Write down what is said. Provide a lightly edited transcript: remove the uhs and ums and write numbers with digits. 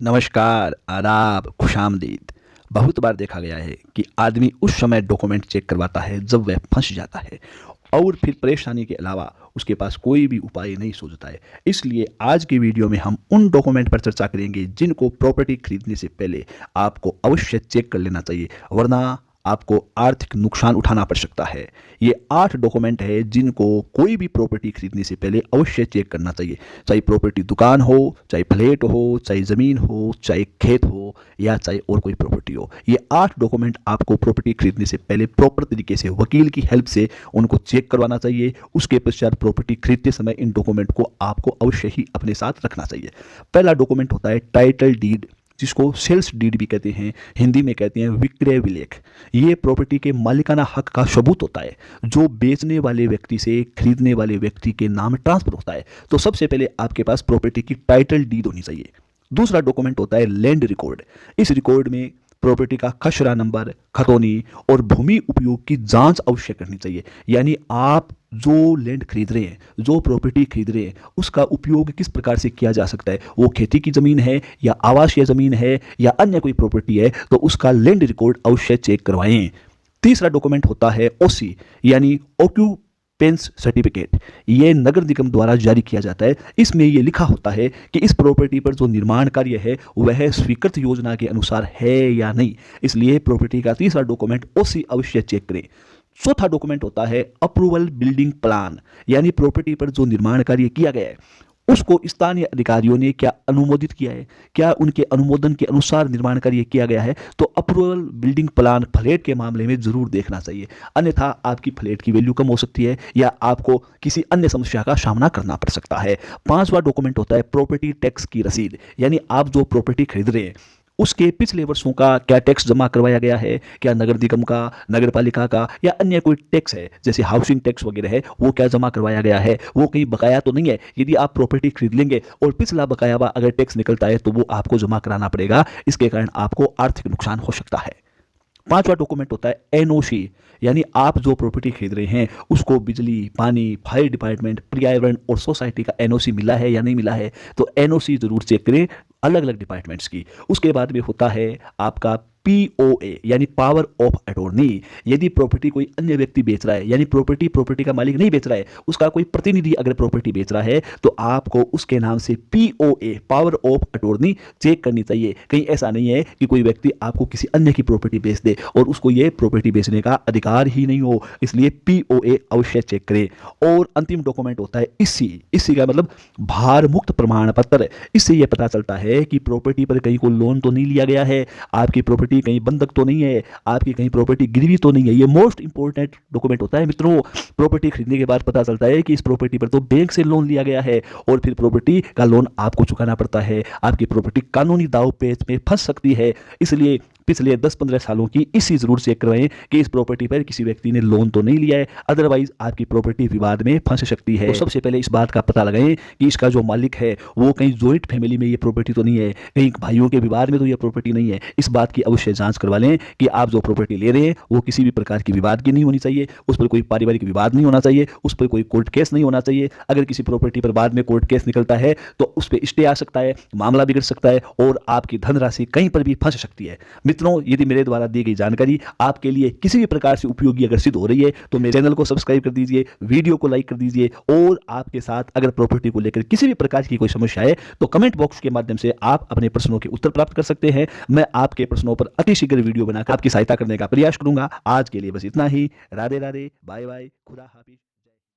नमस्कार, आदाब, खुशामदीद। बहुत बार देखा गया है कि आदमी उस समय डॉक्यूमेंट चेक करवाता है जब वह फंस जाता है और फिर परेशानी के अलावा उसके पास कोई भी उपाय नहीं सूझता है। इसलिए आज की वीडियो में हम उन डॉक्यूमेंट पर चर्चा करेंगे जिनको प्रॉपर्टी खरीदने से पहले आपको अवश्य चेक कर लेना चाहिए, वरना आपको आर्थिक नुकसान उठाना पड़ सकता है। ये 8 डॉक्यूमेंट है जिनको कोई भी प्रॉपर्टी खरीदने से पहले अवश्य चेक करना चाहिए, चाहे प्रॉपर्टी दुकान हो, चाहे फ्लैट हो, चाहे ज़मीन हो, चाहे खेत हो या चाहे और कोई प्रॉपर्टी हो। ये 8 डॉक्यूमेंट आपको प्रॉपर्टी खरीदने से पहले प्रॉपर तरीके से वकील की हेल्प से उनको चेक करवाना चाहिए। उसके पश्चात प्रॉपर्टी खरीदते समय इन डॉक्यूमेंट को आपको अवश्य ही अपने साथ रखना चाहिए। पहला डॉक्यूमेंट होता है टाइटल डीड, जिसको सेल्स डीड भी कहते हैं, हिंदी में कहते हैं विक्रय विलेख। ये प्रॉपर्टी के मालिकाना हक का सबूत होता है जो बेचने वाले व्यक्ति से खरीदने वाले व्यक्ति के नाम ट्रांसफर होता है। तो सबसे पहले आपके पास प्रॉपर्टी की टाइटल डीड होनी चाहिए। दूसरा डॉक्यूमेंट होता है लैंड रिकॉर्ड। इस रिकॉर्ड में प्रॉपर्टी का खसरा नंबर, खतौनी और भूमि उपयोग की जांच अवश्य करनी चाहिए। यानी आप जो लैंड खरीद रहे हैं, जो प्रॉपर्टी खरीद रहे हैं, उसका उपयोग किस प्रकार से किया जा सकता है। वो खेती की ज़मीन है या आवासीय ज़मीन है या अन्य कोई प्रॉपर्टी है, तो उसका लैंड रिकॉर्ड अवश्य चेक करवाएं। तीसरा डॉक्यूमेंट होता है ओसी, यानी ऑक्यूपेंस सर्टिफिकेट। ये नगर निगम द्वारा जारी किया जाता है। इसमें ये लिखा होता है कि इस प्रॉपर्टी पर जो निर्माण कार्य है वह स्वीकृत योजना के अनुसार है या नहीं। इसलिए प्रॉपर्टी का तीसरा डॉक्यूमेंट ओसी अवश्य चेक करें। चौथा डॉक्यूमेंट होता है अप्रूवल बिल्डिंग प्लान, यानी प्रॉपर्टी पर जो निर्माण कार्य किया गया है उसको स्थानीय अधिकारियों ने क्या अनुमोदित किया है, क्या उनके अनुमोदन के अनुसार निर्माण कार्य किया गया है। तो अप्रूवल बिल्डिंग प्लान फ्लैट के मामले में जरूर देखना चाहिए, अन्यथा आपकी फ्लैट की वैल्यू कम हो सकती है या आपको किसी अन्य समस्या का सामना करना पड़ सकता है। पांचवा डॉक्यूमेंट होता है प्रॉपर्टी टैक्स की रसीद, यानी आप जो प्रॉपर्टी खरीद रहे हैं उसके पिछले वर्षों का क्या टैक्स जमा करवाया गया है, क्या नगर निगम का, नगर पालिका का या अन्य कोई टैक्स है जैसे हाउसिंग टैक्स वगैरह है, वो क्या जमा करवाया गया है, वो कहीं बकाया तो नहीं है। यदि आप प्रॉपर्टी खरीद लेंगे और पिछला बकाया हुआ अगर टैक्स निकलता है तो वो आपको जमा कराना पड़ेगा। इसके कारण आपको आर्थिक नुकसान हो सकता है। पांचवा डॉक्यूमेंट होता है एनओसी, यानी आप जो प्रॉपर्टी खरीद रहे हैं उसको बिजली, पानी, फायर डिपार्टमेंट, पर्यावरण और सोसाइटी का एनओसी मिला है या नहीं मिला है। तो एनओसी जरूर चेक करें अलग अलग डिपार्टमेंट्स की। उसके बाद में होता है आपका पीओए, यानी पावर ऑफ अटॉर्नी। यदि प्रॉपर्टी कोई अन्य व्यक्ति बेच रहा है, यानी प्रॉपर्टी का मालिक नहीं बेच रहा है, उसका कोई प्रतिनिधि अगर प्रॉपर्टी बेच रहा है, तो आपको उसके नाम से POA, power of attorney check करनी चाहिए। कहीं ऐसा नहीं है कि कोई व्यक्ति आपको किसी अन्य की प्रॉपर्टी बेच दे और उसको ये प्रॉपर्टी बेचने का अधिकार ही नहीं हो। इसलिए पीओए अवश्य चेक करें। और अंतिम डॉक्यूमेंट होता है इसी का मतलब भार मुक्त प्रमाण पत्र। इससे यह पता चलता है कि प्रॉपर्टी पर कहीं कोई लोन तो नहीं लिया गया है, आपकी प्रॉपर्टी कहीं बंधक तो नहीं है, आपकी कहीं प्रॉपर्टी गिरवी तो नहीं है। ये मोस्ट इंपॉर्टेंट डॉक्यूमेंट होता है मित्रों। प्रॉपर्टी खरीदने के बाद पता चलता है कि इस प्रॉपर्टी पर तो बैंक से लोन लिया गया है और फिर प्रॉपर्टी का लोन आपको चुकाना पड़ता है। आपकी प्रॉपर्टी कानूनी दाव पेच में फंस सकती है। इसलिए पिछले 10-15 सालों की इसी जरूर चेक करवाएं कि इस प्रॉपर्टी पर किसी व्यक्ति ने लोन तो नहीं लिया है, अदरवाइज आपकी प्रॉपर्टी विवाद में फंस सकती है। तो सबसे पहले इस बात का पता लगाएं कि इसका जो मालिक है वो कहीं जॉइंट फैमिली में ये प्रॉपर्टी तो नहीं है, कहीं भाइयों के विवाद में तो ये प्रॉपर्टी नहीं है। इस बात की अवश्य जांच करवा लें कि आप जो प्रॉपर्टी ले रहे हैं वो किसी भी प्रकार की विवाद की नहीं होनी चाहिए, उस पर कोई पारिवारिक विवाद नहीं होना चाहिए, उस पर कोई कोर्ट केस नहीं होना चाहिए। अगर किसी प्रॉपर्टी पर बाद में कोर्ट केस निकलता है तो उस पर स्टे आ सकता है, मामला बिगड़ सकता है और आपकी धनराशि कहीं पर भी फंस सकती है। मित्रों, यदि मेरे द्वारा दी गई जानकारी आपके लिए किसी भी प्रकार से उपयोगी अगर सिद्ध हो रही है तो मेरे चैनल को सब्सक्राइब कर दीजिए, वीडियो को लाइक कर दीजिए और आपके साथ अगर प्रॉपर्टी को लेकर किसी भी प्रकार की कोई समस्या है तो कमेंट बॉक्स के माध्यम से आप अपने प्रश्नों के उत्तर प्राप्त कर सकते हैं। मैं आपके प्रश्नों पर अतिशीघ्र वीडियो बनाकर आपकी सहायता करने का प्रयास करूंगा। आज के लिए बस इतना ही। राधे राधे, बाय बाय, खुदा हाफिज।